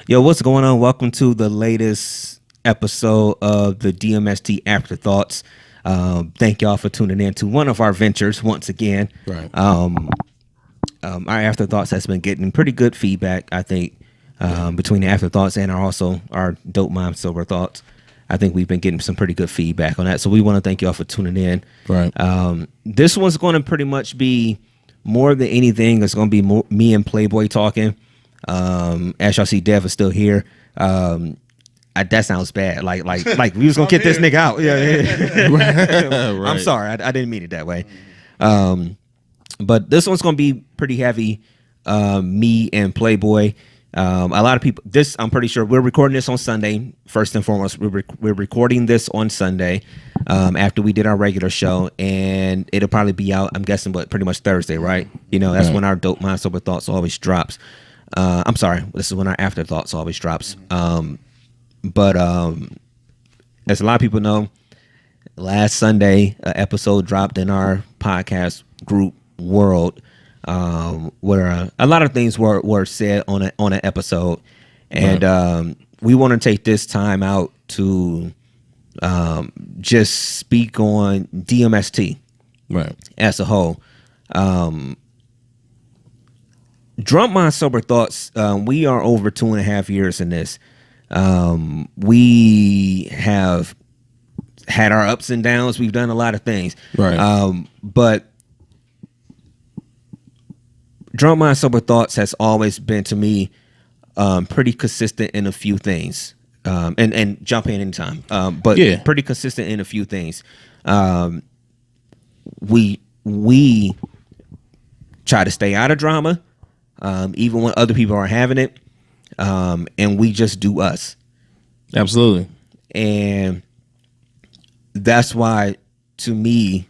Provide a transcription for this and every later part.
Yo, what's going on? Welcome to the latest episode of the DMST Afterthoughts. Thank y'all for tuning in to one of our ventures once again. Right. Our Afterthoughts has been getting pretty good feedback, I think, between the Afterthoughts and our Dope Mind Sober Thoughts. I think we've been getting some pretty good feedback on that. So we want to thank y'all for tuning in. Right. This one's going to pretty much be more than anything. It's going to be me and Playboy talking. As y'all see, Dev is still here. That sounds bad. Like we was gonna get this nigga out. Yeah. Right. I'm sorry. I didn't mean it that way. But this one's gonna be pretty heavy. Me and Playboy. A lot of people. I'm pretty sure we're recording this on Sunday. First and foremost, we're recording this on Sunday after we did our regular show, and it'll probably be out. I'm guessing, but pretty much Thursday, right? You know, that's when our Dope Mind Sober Thoughts always drops. I'm sorry. This is when our Afterthoughts always drops. But as a lot of people know, last Sunday, an episode dropped in our podcast group world, where a lot of things were said on an episode, and we want to take this time out to just speak on DMST, Right. as a whole. Drunk Mind Sober Thoughts, we are over 2.5 years in this. We have had our ups and downs. We've done a lot of things. Right. But Drunk Mind Sober Thoughts has always been, to me, pretty consistent in a few things. And jump in anytime. But Yeah. pretty consistent in a few things. We try to stay out of drama. Even when other people are having it, and we just do us. Absolutely. And that's why, to me,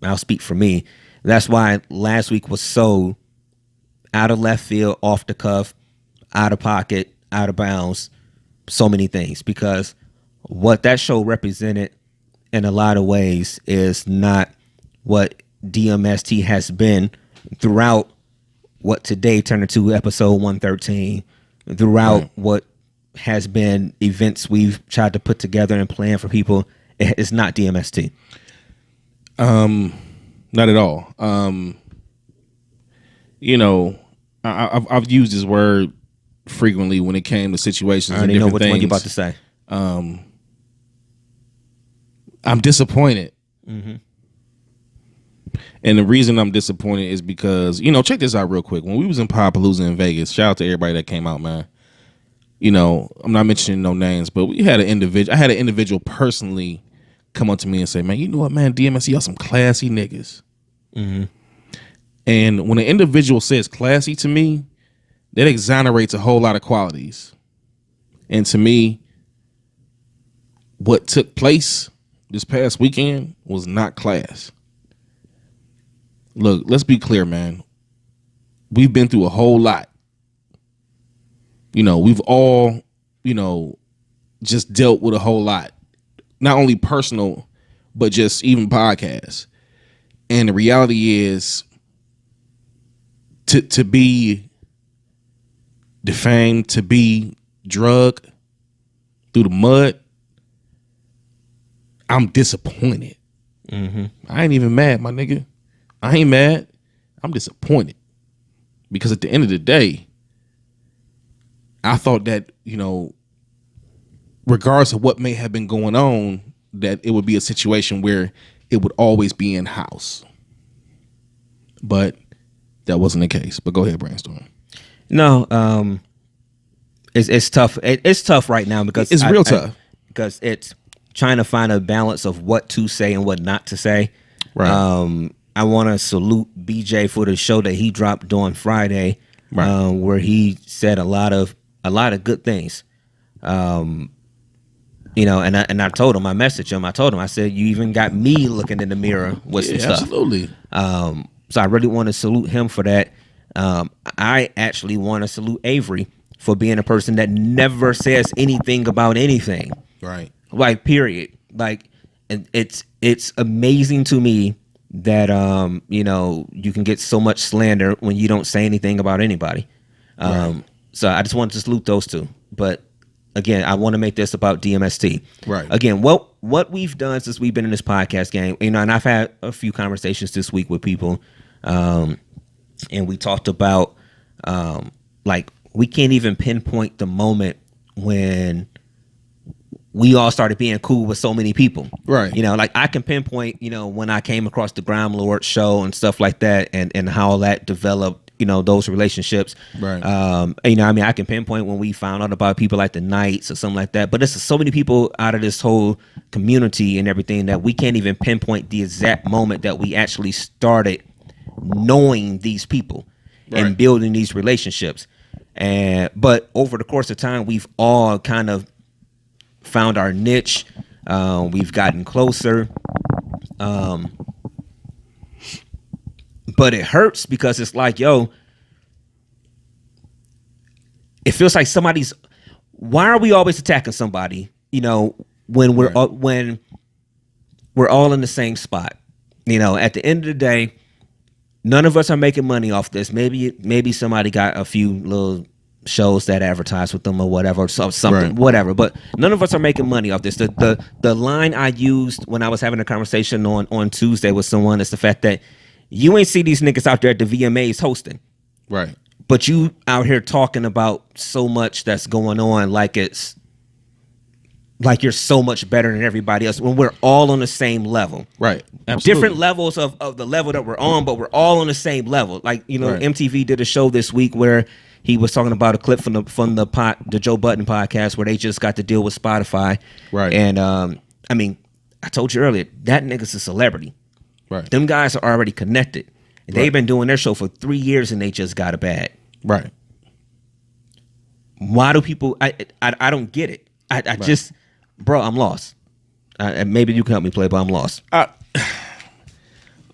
I'll speak for me, that's why last week was so out of left field, off the cuff, out of pocket, out of bounds, so many things, because what that show represented in a lot of ways is not what DMST has been throughout what today turned into episode 113, throughout what has been events we've tried to put together and plan for people. It's not DMST. Not at all. You know, I've used this word frequently when it came to situations. I already and know different which things. one you're about to say. I'm disappointed. Mm-hmm. And the reason I'm disappointed is because, check this out real quick. When we was in Palooza in Vegas, shout out to everybody that came out, man. I'm not mentioning no names, but I had an individual personally come up to me and say, man, you know what, man, DMSC, y'all some classy niggas. Mm-hmm. And when an individual says classy to me, that exonerates a whole lot of qualities. And to me, what took place this past weekend was not class. Look, let's be clear, man. We've been through a whole lot. We've all, just dealt with a whole lot. Not only personal, but just even podcasts. And the reality is to be defamed, to be drugged through the mud, I'm disappointed. Mm-hmm. I ain't even mad, my nigga. I ain't mad. I'm disappointed. Because at the end of the day, I thought that, regardless of what may have been going on, that it would be a situation where it would always be in house. But that wasn't the case. But go ahead, Brainstorm. No, it's tough. It's tough right now because it's real tough. Because it's trying to find a balance of what to say and what not to say. Right. I want to salute BJ for the show that he dropped on Friday, right. Where he said a lot of good things. And I told him, I messaged him. I told him, I said, you even got me looking in the mirror with some stuff. Absolutely. So I really want to salute him for that. I actually want to salute Avery for being a person that never says anything about anything. Right. Like, period. Like, and it's amazing to me that you can get so much slander when you don't say anything about anybody. Right. So I just wanted to salute those two. But again, I want to make this about DMST. Right. Again, what we've done since we've been in this podcast game, and I've had a few conversations this week with people, and we talked about like we can't even pinpoint the moment when we all started being cool with so many people. Right. Like I can pinpoint, when I came across the Grime Lord show and stuff like that and how that developed, those relationships. Right. I can pinpoint when we found out about people like the Knights or something like that. But there's so many people out of this whole community and everything that we can't even pinpoint the exact moment that we actually started knowing these people and building these relationships. But over the course of time, we've all kind of found our niche. We've gotten closer. But it hurts because it's like, it feels like why are we always attacking somebody, when we're when we're all in the same spot? At the end of the day, none of us are making money off this. Maybe somebody got a few little shows that advertise with them or whatever, or something, whatever. But none of us are making money off this. The line I used when I was having a conversation on Tuesday with someone is the fact that you ain't see these niggas out there at the VMAs hosting. Right. But you out here talking about so much that's going on like it's like you're so much better than everybody else when we're all on the same level. Right. Absolutely. Different levels of the level that we're on, but we're all on the same level. Like, MTV did a show this week where he was talking about a clip from the Joe Budden podcast where they just got to deal with Spotify. Right. And I told you earlier, that nigga's a celebrity. Right. Them guys are already connected. And they've been doing their show for 3 years and they just got a bag. Right. Why do people I don't get it. I just, bro, I'm lost. Maybe you can help me play, but I'm lost.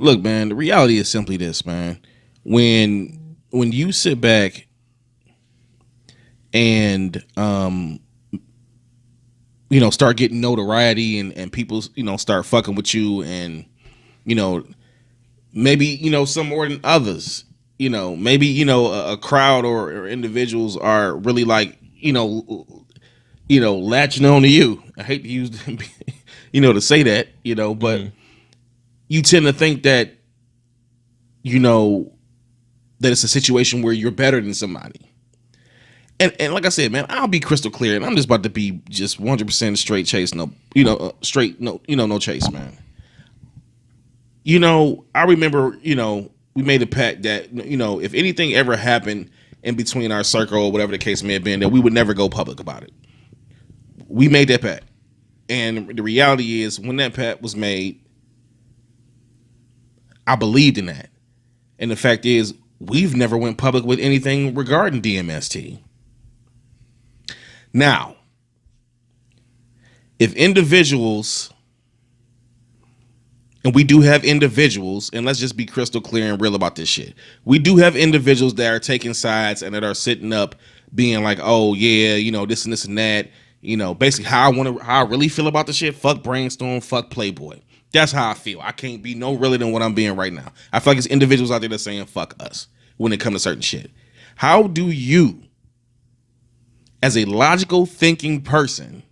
Look, man, the reality is simply this, man. When you sit back and start getting notoriety and people start fucking with you and maybe some more than others, maybe a crowd or individuals are really like latching on to you. I hate to use to say that, but you tend to think that that it's a situation where you're better than somebody. And like I said, man, I'll be crystal clear, and I'm just about to be just 100% straight chase, no chase, man. I remember, we made a pact that, if anything ever happened in between our circle or whatever the case may have been, that we would never go public about it. We made that pact. And the reality is, when that pact was made, I believed in that. And the fact is, we've never went public with anything regarding DMST. Now, if individuals, and we do have individuals, and let's just be crystal clear and real about this shit. We do have individuals that are taking sides and that are sitting up being like, oh yeah, this and this and that, basically how I really feel about the shit. Fuck Brainstorm, fuck Playboy. That's how I feel. I can't be no realer than what I'm being right now. I feel like it's individuals out there that's saying fuck us when it comes to certain shit. How do you, as a logical thinking person,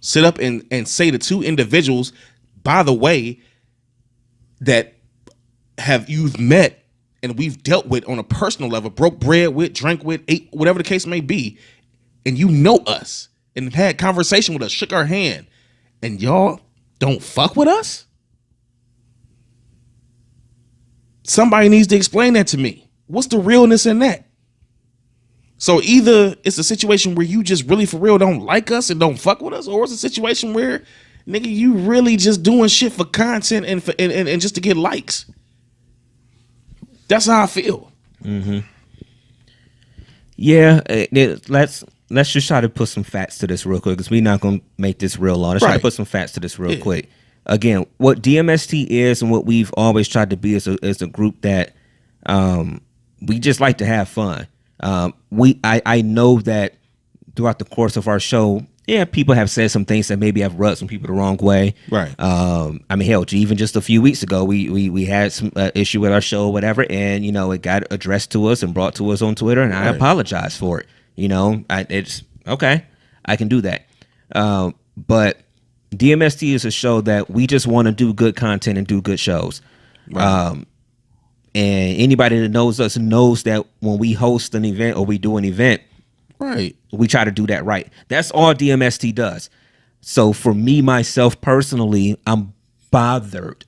sit up and say to two individuals, by the way, that you've met and we've dealt with on a personal level, broke bread with, drank with, ate, whatever the case may be, and you know us and had conversation with us, shook our hand, and y'all don't fuck with us? Somebody needs to explain that to me. What's the realness in that? So either it's a situation where you just really for real don't like us and don't fuck with us, or it's a situation where, nigga, you really just doing shit for content and just to get likes. That's how I feel. Mm-hmm. Yeah, let's just try to put some facts to this real quick, because we're not going to make this real long. Let's try to put some facts to this real quick. Again, what DMST is and what we've always tried to be is a group that we just like to have fun. I know that throughout the course of our show, people have said some things that maybe have rubbed some people the wrong way. Right. Hell, even just a few weeks ago, we had some issue with our show or whatever, and it got addressed to us and brought to us on Twitter, and I apologize for it. It's okay. I can do that. But DMST is a show that we just want to do good content and do good shows. Right. And anybody that knows us knows that when we host an event or we do an event, Right. we try to do that right. That's all DMST does. So for me, myself personally, I'm bothered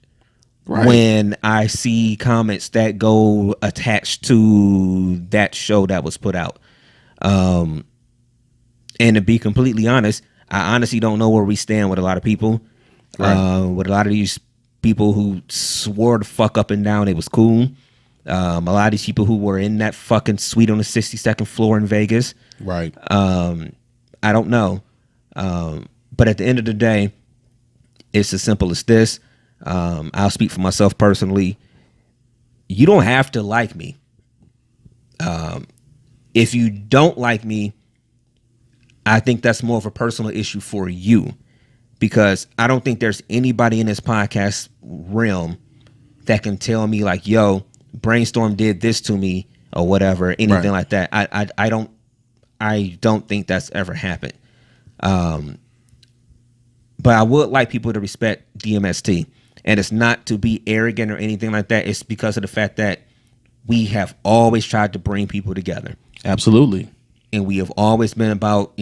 when I see comments that go attached to that show that was put out. And to be completely honest, I honestly don't know where we stand with a lot of people. With a lot of these people who swore the fuck up and down it was cool. A lot of these people who were in that fucking suite on the 62nd floor in Vegas. Right. I don't know. But at the end of the day, it's as simple as this. I'll speak for myself personally. You don't have to like me. If you don't like me, I think that's more of a personal issue for you, because I don't think there's anybody in this podcast realm that can tell me like, yo, Brainstorm did this to me or whatever, anything like that. I don't think that's ever happened. But I would like people to respect DMST, and it's not to be arrogant or anything like that. It's because of the fact that we have always tried to bring people together. Absolutely. And we have always been about,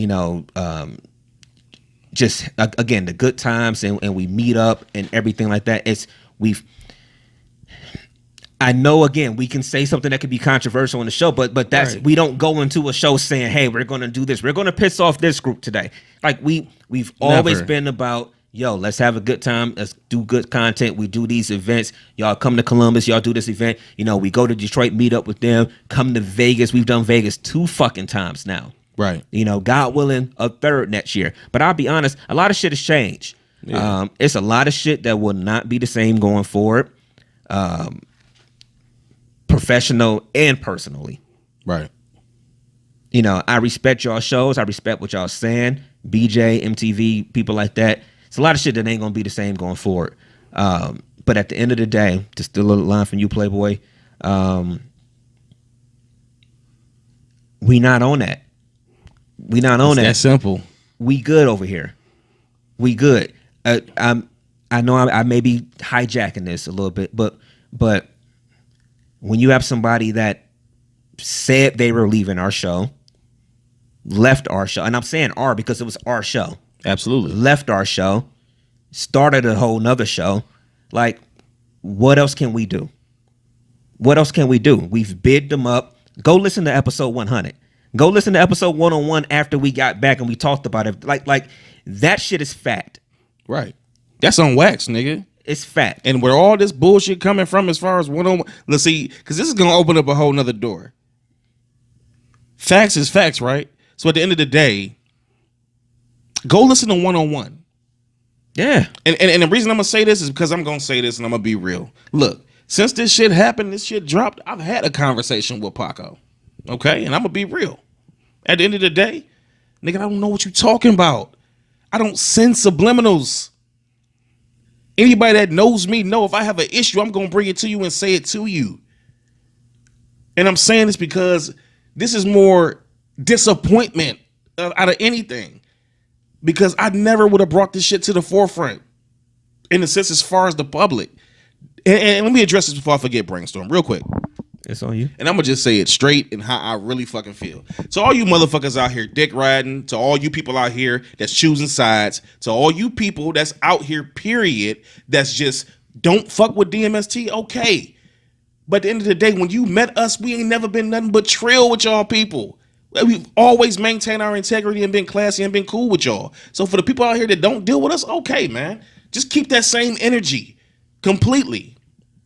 just again, the good times, and we meet up and everything like that. I know, again, we can say something that could be controversial on the show, but that's we don't go into a show saying, hey, we're going to do this. We're going to piss off this group today. Like we've always been about, yo, let's have a good time. Let's do good content. We do these events. Y'all come to Columbus. Y'all do this event. We go to Detroit, meet up with them. Come to Vegas. We've done Vegas 2 fucking times now. Right. God willing, a 3rd next year. But I'll be honest, a lot of shit has changed. Yeah. It's a lot of shit that will not be the same going forward. Professional and personally. Right. I respect y'all shows. I respect what y'all saying. BJ, MTV, people like that. It's a lot of shit that ain't gonna be the same going forward. But at the end of the day, just a little line from you, Playboy. We not on that. We not on that. That simple. We good over here. We good. I know I may be hijacking this a little bit, but when you have somebody that said they were leaving our show, left our show, and I'm saying our because it was our show. Absolutely. Left our show, started a whole nother show. Like, what else can we do? What else can we do? We've bid them up. Go listen to episode 100. Go listen to episode 101 after we got back and we talked about it. Like that shit is fact. Right. That's on wax, nigga. It's fact. And where all this bullshit coming from as far as one-on-one, let's see, because this is going to open up a whole nother door. Facts is facts, right? So at the end of the day, go listen to 101. Yeah. And the reason I'm going to say this is because I'm going to say this and I'm going to be real. Look, since this shit happened, this shit dropped, I've had a conversation with Paco. Okay? And I'm going to be real. At the end of the day, nigga, I don't know what you're talking about. I don't send subliminals. Anybody that knows me know if I have an issue, I'm going to bring it to you and say it to you. And I'm saying this because this is more disappointment out of anything. Because I never would have brought this shit to the forefront in a sense as far as the public. And let me address this before I forget, Brainstorm, real quick. It's on you. And I'm going to just say it straight and how I really fucking feel. To all you motherfuckers out here dick riding, to all you people out here that's choosing sides, to all you people that's out here, period, that's just don't fuck with DMST, okay. But at the end of the day, when you met us, we ain't never been nothing but trill with y'all people. We've always maintained our integrity and been classy and been cool with y'all. So for the people out here that don't deal with us, okay, man. Just keep that same energy completely.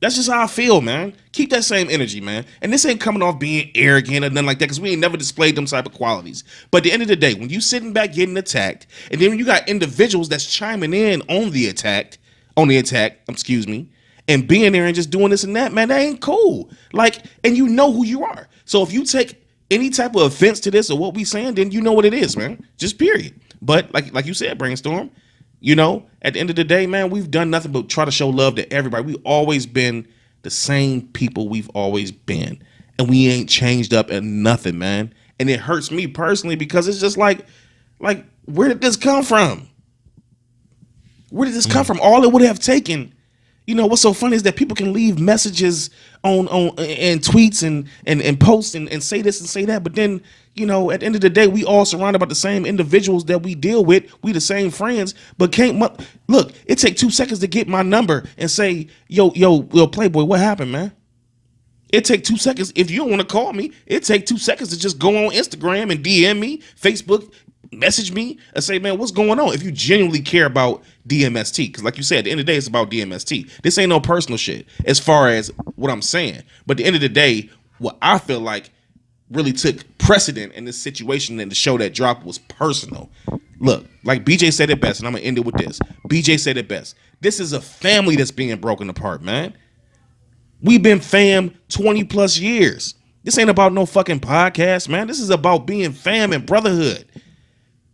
That's just how I feel, man. Keep that same energy, man. And this ain't coming off being arrogant or nothing like that because we ain't never displayed them type of qualities. But at the end of the day, when you sitting back getting attacked, and then when you got individuals that's chiming in on the attack, and being there and just doing this and that, man, that ain't cool. Like, and you know who you are. So if you take any type of offense to this or what we saying, then you know what it is, man. Just period. But like you said, Brainstorm, at the end of the day, man, we've done nothing but try to show love to everybody. We've always been the same people we've always been. And we ain't changed up and nothing, man. And it hurts me personally because it's just like where did this come from? Where did this come from? All it would have taken, what's so funny is that people can leave messages on and tweets and posts and say this and say that, but then, at the end of the day, we all surrounded by the same individuals that we deal with. We the same friends, but can't look, it take 2 seconds to get my number and say, yo, Playboy, what happened, man? It take 2 seconds. If you don't want to call me, it take 2 seconds to just go on Instagram and DM me, Facebook, message me and say, man, what's going on? If you genuinely care about DMST, because like you said, at the end of the day, it's about DMST. This ain't no personal shit as far as what I'm saying. But at the end of the day, what I feel like really took precedent in this situation and the show that dropped was personal. Look, like BJ said it best, and I'm going to end it with this. BJ said it best. This is a family that's being broken apart, man. We've been fam 20 plus years. This ain't about no fucking podcast, man. This is about being fam and brotherhood.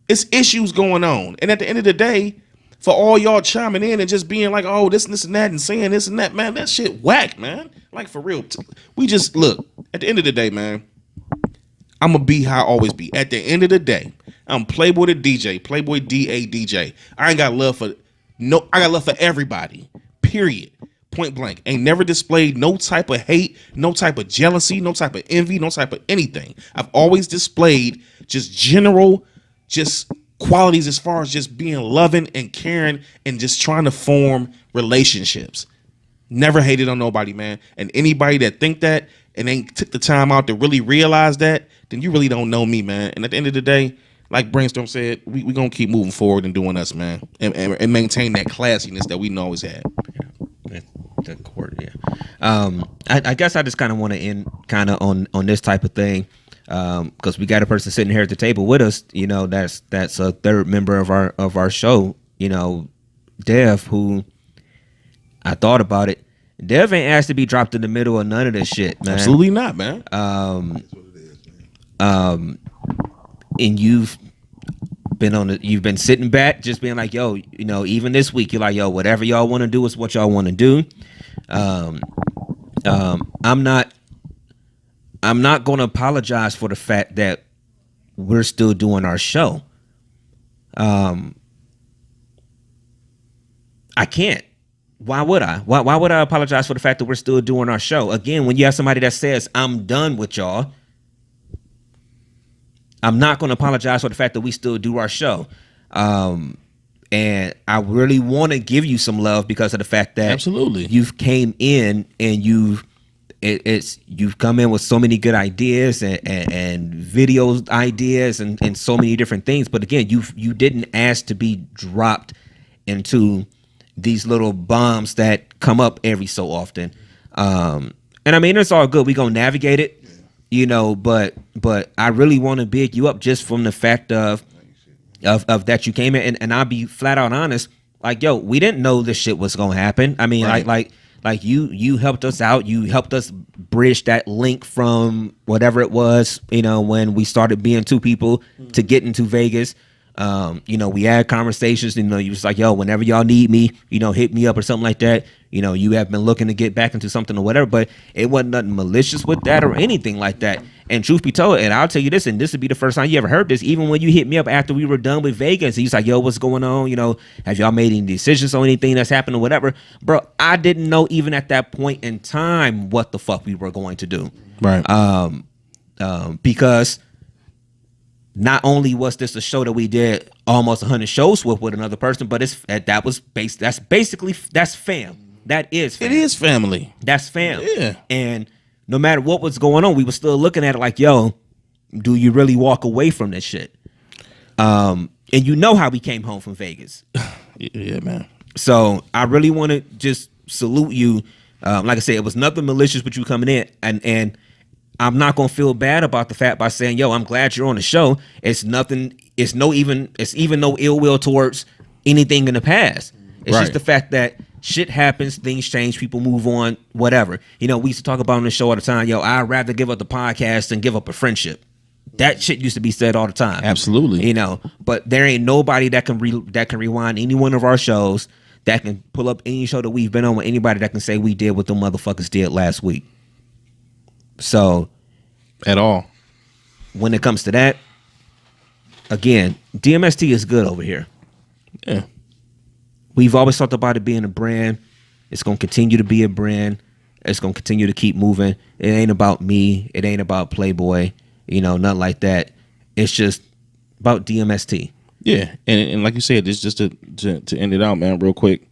It's issues going on. And at the end of the day, for all y'all chiming in and just being like, oh, this and that and saying this and that, man, that shit whack, man. Like, for real. We just, look, at the end of the day, man, I'm going to be how I always be. At the end of the day, I'm Playboy the DJ, Playboy DA DJ. I got love for everybody, period. Point blank. Ain't never displayed no type of hate, no type of jealousy, no type of envy, no type of anything. I've always displayed just general qualities as far as just being loving and caring and just trying to form relationships. Never hated on nobody, man. And anybody that think that and ain't took the time out to really realize that, then you really don't know me, man. And at the end of the day, like Brainstorm said, we going to keep moving forward and doing us, man. And maintain that classiness that we always had. The court, yeah. I guess I just kind of want to end kind of on this type of thing. Because we got a person sitting here at the table with us, that's a third member of our show, Dev, who I thought about it. Dev ain't asked to be dropped in the middle of none of this shit, man. Absolutely not, man. And you've been sitting back, just being like, yo, even this week, you're like, yo, whatever y'all want to do is what y'all want to do. I'm not going to apologize for the fact that we're still doing our show. I can't. Why would I? Why would I apologize for the fact that we're still doing our show? Again, when you have somebody that says, I'm done with y'all, I'm not going to apologize for the fact that we still do our show. And I really want to give you some love because of the fact that absolutely you've came in and you've come in with so many good ideas and videos ideas and so many different things. But again, you didn't ask to be dropped into these little bombs that come up every so often. And I mean, it's all good. We're going to navigate it, but I really want to big you up just from the fact of that you came in. And I'll be flat out honest. Like, yo, we didn't know this shit was going to happen. I mean, right. Like you helped us out. You helped us bridge that link from whatever it was, when we started being two people to get into Vegas. We had conversations, you was like, yo, whenever y'all need me, hit me up or something like that. You have been looking to get back into something or whatever, but it wasn't nothing malicious with that or anything like that. And truth be told, and I'll tell you this, and this would be the first time you ever heard this, even when you hit me up after we were done with Vegas, and he's like, yo, what's going on? Have y'all made any decisions on anything that's happened or whatever? Bro, I didn't know even at that point in time what the fuck we were going to do. Right. Because not only was this a show that we did almost 100 shows with another person, but that's fam. That is fam. It is family. That's fam. Yeah. And no matter what was going on, we were still looking at it like, yo, do you really walk away from this shit? And how we came home from Vegas. Yeah, man. So I really want to just salute you. Like I said, it was nothing malicious with you coming in, and I'm not gonna feel bad about the fact by saying, yo, I'm glad you're on the show. It's even no ill will towards anything in the past. It's just the fact that shit happens, things change, people move on, whatever. We used to talk about on the show all the time, yo, I'd rather give up the podcast than give up a friendship. That shit used to be said all the time. Absolutely. But there ain't nobody that can rewind any one of our shows, that can pull up any show that we've been on with anybody that can say we did what the motherfuckers did last week. So at all. when it comes to that, again, DMST is good over here. Yeah. We've always talked about it being a brand. It's going to continue to be a brand. It's going to continue to keep moving. It ain't about me. It ain't about Playboy. Nothing like that. It's just about DMST. Yeah, and like you said, this just to end it out, man, real quick.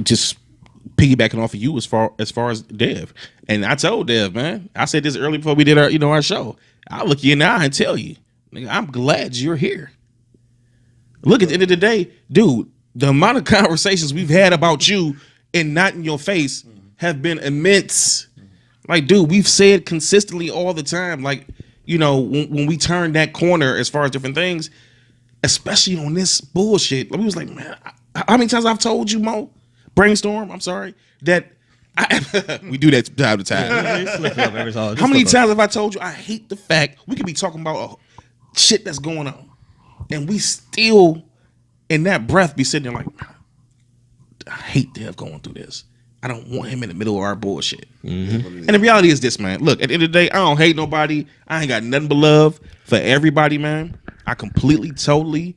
Just piggybacking off of you as far as Dev, and I told Dev, man, I said this early before we did our show. I'll look you in the eye and tell you, nigga, I'm glad you're here. Look, at the end of the day, dude, the amount of conversations we've had about you and not in your face have been immense. Like, dude, we've said consistently all the time, like, when we turned that corner as far as different things, especially on this bullshit. We was like, man, how many times I've told you, Mo? Brainstorm, I'm sorry, that we do that time to time. How many times have I told you I hate the fact we could be talking about shit that's going on, and we still, in that breath, be sitting there like, I hate Dev going through this. I don't want him in the middle of our bullshit. And the reality is this, man. Look, at the end of the day, I don't hate nobody. I ain't got nothing but love for everybody, man. I completely, totally,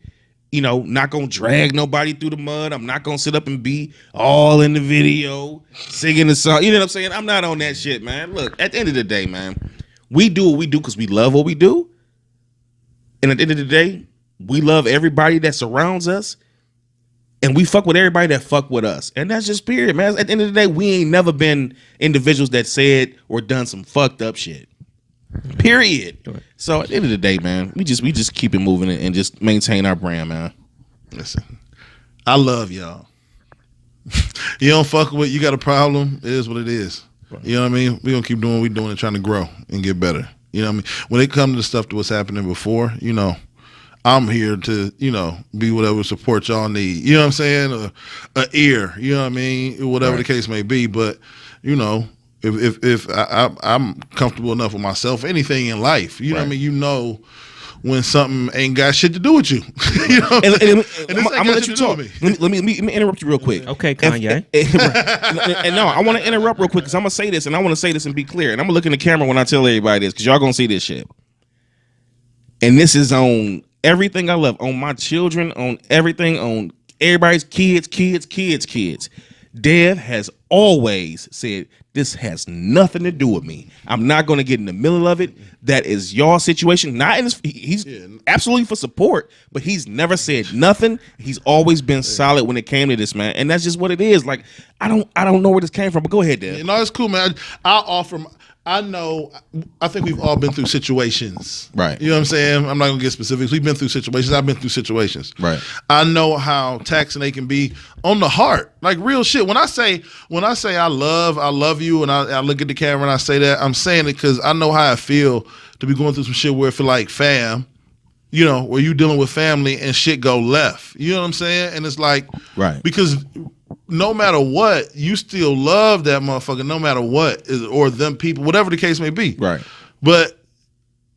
not gonna drag nobody through the mud. I'm not gonna sit up and be all in the video singing the song. You know what I'm saying? I'm not on that shit, man. Look, at the end of the day, man, we do what we do because we love what we do. And at the end of the day, we love everybody that surrounds us. And we fuck with everybody that fuck with us. And that's just period, man. At the end of the day, we ain't never been individuals that said or done some fucked up shit. Period. Right. So at the end of the day, man, we just keep it moving and just maintain our brand, man. Listen, I love y'all. You don't fuck with, you got a problem, it is what it is. Right. You know what I mean? We're going to keep doing what we're doing and trying to grow and get better. You know what I mean? When it comes to the stuff that was happening before, I'm here to, be whatever support y'all need. You know what I'm saying? Or an ear, you know what I mean? Whatever the case may be. But, if I'm comfortable enough with myself, anything in life, you know what I mean? When something ain't got shit to do with you. I'm gonna let you talk. Let me interrupt you real quick. Okay, Kanye. And no, I want to interrupt real quick because I'm gonna say this, and I want to say this and be clear. And I'm gonna look in the camera when I tell everybody this because y'all gonna see this shit. And this is on everything I love, on my children, on everything, on everybody's kids. Dev has always said, this has nothing to do with me. I'm not going to get in the middle of it. That is your situation. He's absolutely for support, but he's never said nothing. He's always been solid when it came to this, man. And that's just what it is. Like, I don't know where this came from, but go ahead, Dev. No, it's cool, man. I think we've all been through situations. Right. You know what I'm saying? I'm not going to get specifics. We've been through situations. I've been through situations. Right. I know how taxing they can be on the heart. Like real shit. When I say I love you, and I look at the camera and I say that, I'm saying it because I know how I feel to be going through some shit where I feel like fam, where you dealing with family and shit go left. You know what I'm saying? And it's like, right. Because no matter what, you still love that motherfucker no matter what, or them people, whatever the case may be. Right. But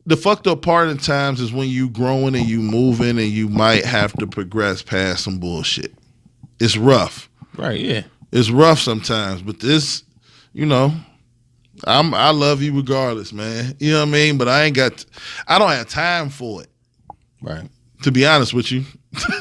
the fucked up part of times is when you growing and you moving and you might have to progress past some bullshit. It's rough. Right, yeah. It's rough sometimes, but this, I love you regardless, man. You know what I mean? But I don't have time for it. Right. To be honest with you.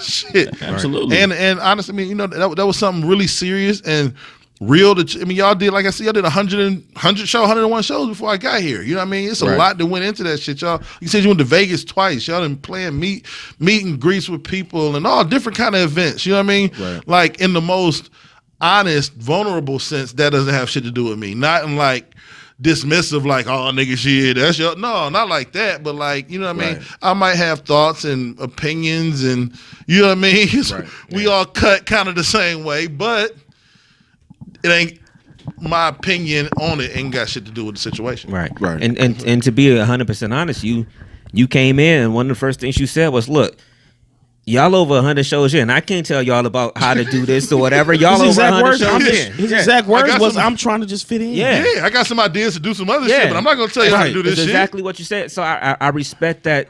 Shit. Absolutely. And honestly, I mean, that was something really serious and real. Y'all did, like I said, y'all did 101 shows before I got here. You know what I mean? It's a lot that went into that shit, y'all. You said you went to Vegas twice. Y'all done playing meet and greets with people and all different kind of events. You know what I mean? Right. Like in the most honest, vulnerable sense, that doesn't have shit to do with me. Not in like dismissive, like, oh, nigga, shit, that's your, no, not like that, but like, you know what I mean? I might have thoughts and opinions and, you know what I mean? We all cut kind of the same way, but it ain't, my opinion on it ain't got shit to do with the situation. Right. And to be 100% honest, you came in and one of the first things you said was, look, y'all over 100 shows in. I can't tell y'all about how to do this or whatever. Y'all over 100 shows in. His exact words was, I'm trying to just fit in. Yeah, I got some ideas to do some other shit, but I'm not going to tell you how to do this shit. Exactly what you said. So I respect that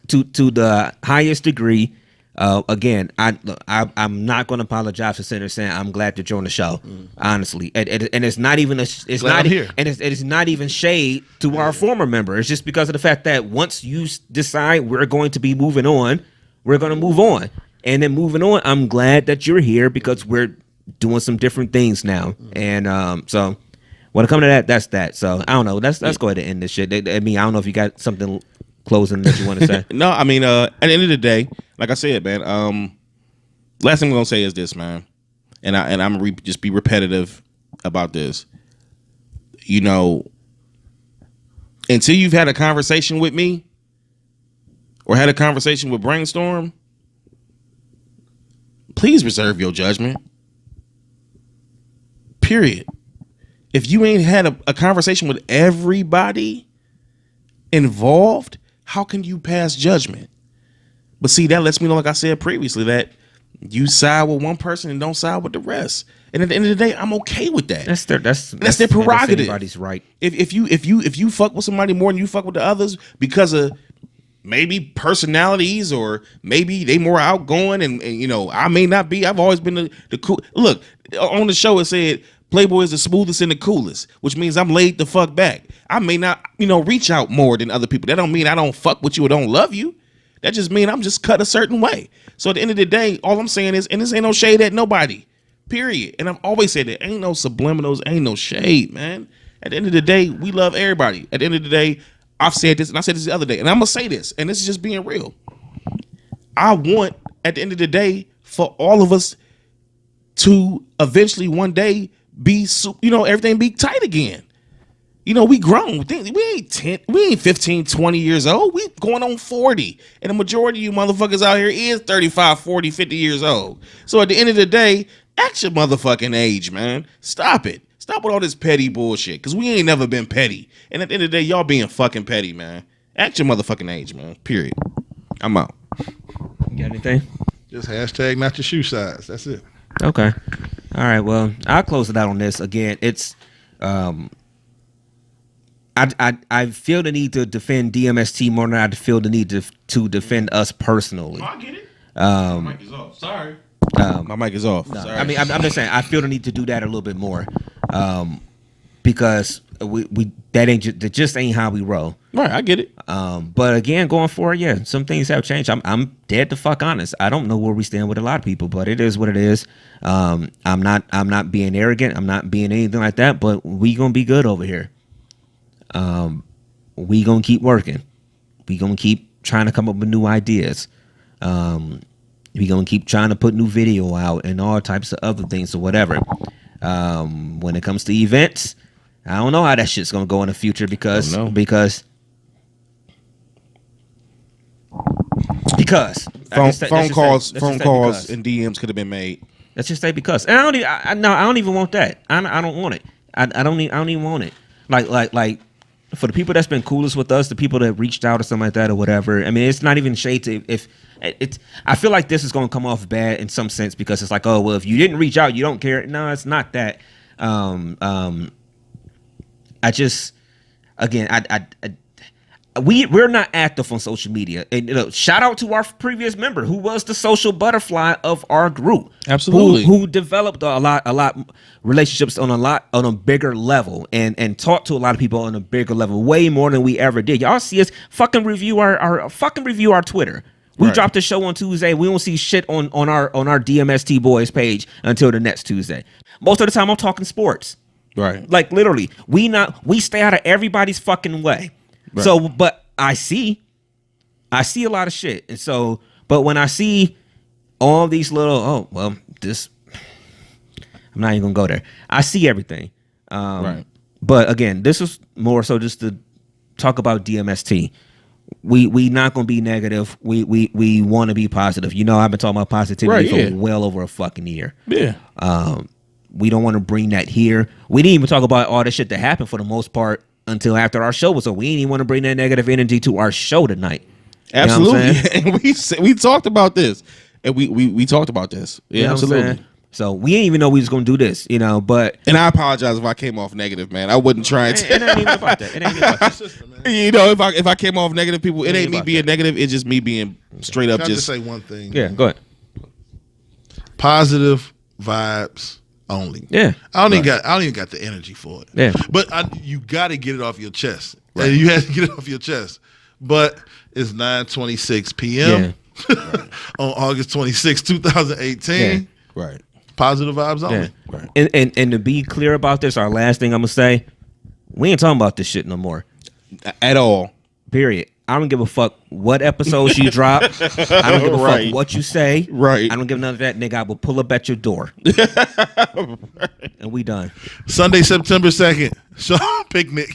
to the highest degree. Again, I'm not going to apologize for sitting there saying I'm glad to join the show. Honestly, and it's not even it's not even shade to our former member. It's just because of the fact that once you decide we're going to be moving on, we're going to move on, and then moving on. I'm glad that you're here because we're doing some different things now, and so when it comes to that, that's that. So I don't know. Let's go ahead and end this shit. I mean, I don't know if you got something closing that you want to say. No, I mean, at the end of the day, like I said, man. Last thing I'm gonna say is this, man, and I'm just be repetitive about this. You know, until you've had a conversation with me or had a conversation with Brainstorm, please reserve your judgment. Period. If you ain't had a conversation with everybody involved, how can you pass judgment? But see, that lets me know, like I said previously, that you side with one person and don't side with the rest. And at the end of the day, I'm okay with that. That's their prerogative. Everybody's right. If you fuck with somebody more than you fuck with the others because of maybe personalities or maybe they more outgoing and you know, I may not be. I've always been the cool. Look, on the show it said Playboy is the smoothest and the coolest, which means I'm laid the fuck back. I may not, reach out more than other people. That don't mean I don't fuck with you or don't love you. That just means I'm just cut a certain way. So at the end of the day, all I'm saying is, and this ain't no shade at nobody, period. And I've always said that ain't no subliminals, ain't no shade, man. At the end of the day, we love everybody. At the end of the day, I've said this, and I said this the other day, and I'm going to say this, and this is just being real. I want, at the end of the day, for all of us to eventually one day be, everything be tight again. We grown. We ain't 15, 20 years old. We going on 40. And the majority of you motherfuckers out here is 35, 40, 50 years old. So at the end of the day, act your motherfucking age, man. Stop it. Stop with all this petty bullshit. Because we ain't never been petty. And at the end of the day, y'all being fucking petty, man. Act your motherfucking age, man. Period. I'm out. You got anything? Just hashtag not your shoe size. That's it. Okay. All right. Well, I'll close it out on this. Again, it's... I feel the need to defend DMST more than I feel the need to defend us personally. Oh, I get it. My mic is off. Sorry. My mic is off. No, sorry. I mean, I'm just saying I feel the need to do that a little bit more, because that just ain't how we roll. Right, I get it. But again, going forward, yeah, some things have changed. I'm dead to fuck honest. I don't know where we stand with a lot of people, but it is what it is. I'm not being arrogant. I'm not being anything like that. But we gonna be good over here. We gonna keep working. We gonna keep trying to come up with new ideas. We gonna keep trying to put new video out and all types of other things or whatever. When it comes to events, I don't know how that shit's gonna go in the future because phone calls and DMs could have been made. Let's just say because. And I don't even want that. I don't want it. I don't even want it. Like for the people that's been coolest with us, the people that reached out or something like that or whatever. I mean, it's not even shade to if it's. I feel like this is going to come off bad in some sense because it's like, oh well, if you didn't reach out, you don't care. No, it's not that. I just, again, we're not active on social media. And shout out to our previous member who was the social butterfly of our group. Absolutely. Who developed a lot relationships on a bigger level and talked to a lot of people on a bigger level, way more than we ever did. Y'all see us fucking review our Twitter. We dropped the show on Tuesday. We don't see shit on our DMST boys page until the next Tuesday. Most of the time I'm talking sports. Right. Like literally, we stay out of everybody's fucking way. Right. So, but I see a lot of shit. And so, but when I see all these little, I'm not even gonna go there. I see everything. Right. But again, this is more so just to talk about DMST. We not gonna be negative. We want to be positive. I've been talking about positivity for well over a fucking year. Yeah. We don't want to bring that here. We didn't even talk about all the shit that happened for the most part until after our show was over. We didn't even want to bring that negative energy to our show tonight. Absolutely. And we talked about this. And we talked about this. Yeah, absolutely. So we didn't even know we was gonna do this, you know. But And I apologize if I came off negative, man. I wasn't trying to. it ain't even about that. It ain't even about that. Sister, man. You know, if I came off negative, people, it ain't ain't me about being that. negative. It's just me being straight up Can I just just. say one thing? Yeah, go ahead. Positive vibes only. Yeah. I don't even got the energy for it. Yeah. But you got to get it off your chest. Right. You have to get it off your chest. But it's 9:26 p.m. on August 26, 2018. Yeah. Right. Positive vibes only. Yeah. Right. And to be clear about this, our last thing I'm gonna say, we ain't talking about this shit no more. At all. Period. I don't give a fuck what episodes you drop. I don't give a Right. fuck what you say. Right. I don't give none of that, nigga. I will pull up at your door. And we done. Sunday, September 2nd. Picnic.